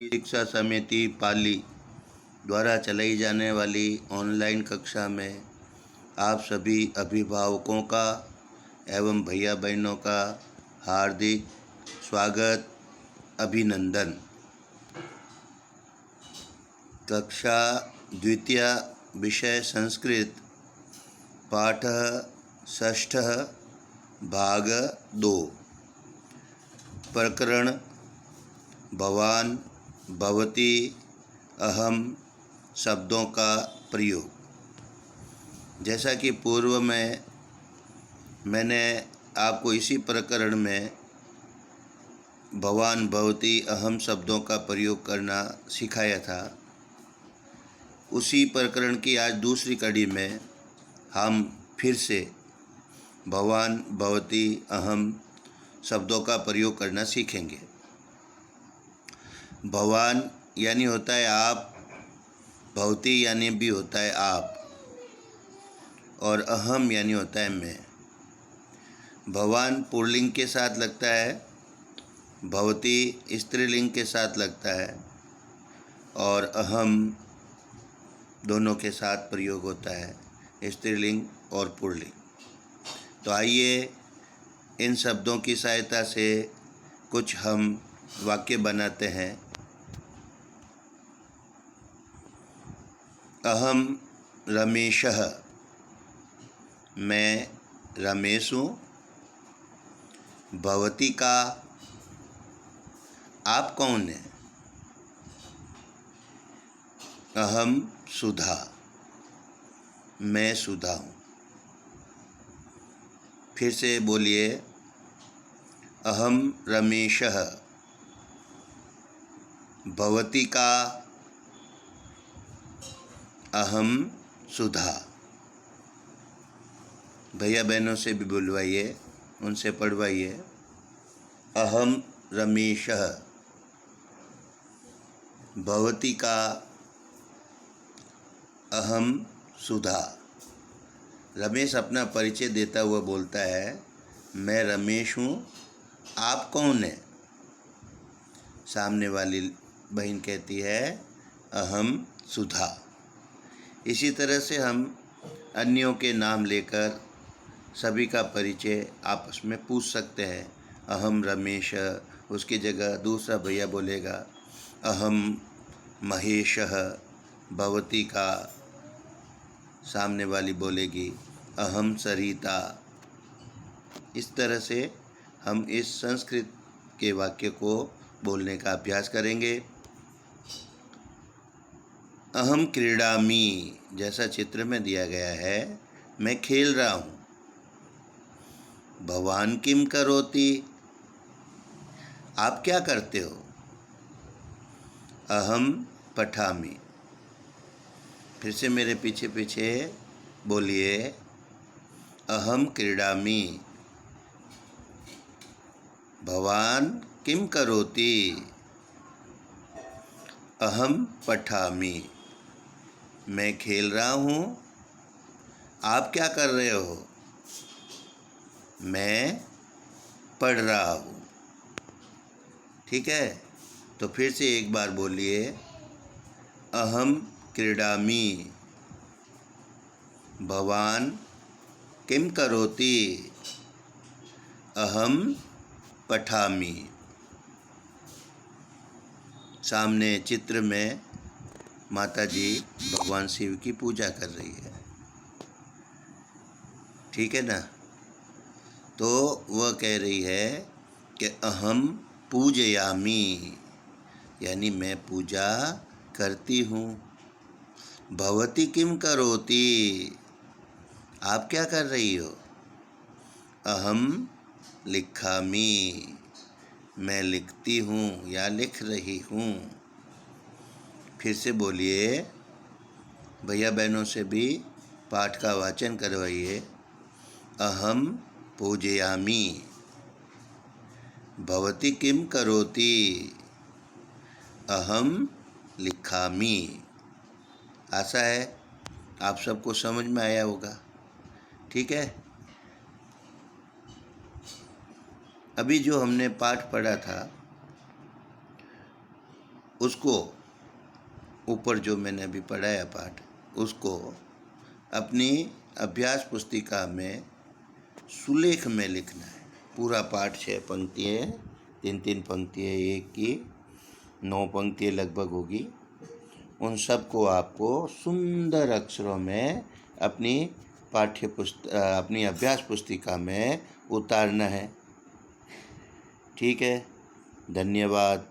शिक्षा समिति पाली द्वारा चलाई जाने वाली ऑनलाइन कक्षा में आप सभी अभिभावकों का एवं भैया बहनों का हार्दिक स्वागत अभिनंदन। कक्षा द्वितीय विषय संस्कृत पाठ षष्ठः भाग 2 प्रकरण भवान भवती अहम शब्दों का प्रयोग। जैसा कि पूर्व में मैंने आपको इसी प्रकरण में भवान भवती अहम शब्दों का प्रयोग करना सिखाया था, उसी प्रकरण की आज दूसरी कड़ी में हम फिर से भवान भवती अहम शब्दों का प्रयोग करना सीखेंगे। भवान यानी होता है आप, भवती यानी भी होता है आप, और अहम यानी होता है मैं। भवान पुल्लिंग के साथ लगता है, भवती स्त्रीलिंग के साथ लगता है और अहम दोनों के साथ प्रयोग होता है, स्त्रीलिंग और पुल्लिंग। तो आइए इन शब्दों की सहायता से कुछ हम वाक्य बनाते हैं। अहम रमेशः, मैं रमेश हूँ। भवती का, आप कौन हैं? अहम सुधा, मैं सुधा हूँ। फिर से बोलिए, अहम रमेशः, भवती का, अहम सुधा। भैया बहनों से भी बुलवाइए, उनसे पढ़वाइए। अहम रमेशः, भवती का, अहम सुधा। रमेश अपना परिचय देता हुआ बोलता है, मैं रमेश हूँ, आप कौन हैं? सामने वाली बहन कहती है, अहम सुधा। इसी तरह से हम अन्यों के नाम लेकर सभी का परिचय आपस में पूछ सकते हैं। अहम रमेश, उसकी जगह दूसरा भैया बोलेगा अहम महेशः, भवती का सामने वाली बोलेगी अहम सरिता। इस तरह से हम इस संस्कृत के वाक्य को बोलने का अभ्यास करेंगे। अहम क्रीडामि, जैसा चित्र में दिया गया है, मैं खेल रहा हूँ। भवान किम करोति, आप क्या करते हो? अहम पठामि। फिर से मेरे पीछे पीछे बोलिए, अहम क्रीडामि। भवान किम करोति, अहम पठामि। मैं खेल रहा हूँ, आप क्या कर रहे हो? मैं पढ़ रहा हूँ। ठीक है, तो फिर से एक बार बोलिए, अहम क्रीडामि। भवान किम करोति, अहम पठामि। सामने चित्र में माता जी भगवान शिव की पूजा कर रही है। ठीक है ना? तो वह कह रही है कि अहम पूजयामि, यानी मैं पूजा करती हूँ। भवती किम करोति, आप क्या कर रही हो? अहम लिखामि, मैं लिखती हूँ या लिख रही हूँ। फिर से बोलिए, भैया बहनों से भी पाठ का वाचन करवाइए। अहम पूजयामि, भवती किम करोति, अहम लिखामि। आशा है आप सबको समझ में आया होगा। ठीक है, अभी जो हमने पाठ पढ़ा था उसको ऊपर जो मैंने अभी पढ़ाया पाठ, उसको अपनी अभ्यास पुस्तिका में सुलेख में लिखना है। पूरा पाठ 6 पंक्ति है, 3-3 पंक्ति है, एक की 9 पंक्तियाँ लगभग होगी। उन सब को आपको सुंदर अक्षरों में अपनी अपनी अभ्यास पुस्तिका में उतारना है। ठीक है, धन्यवाद।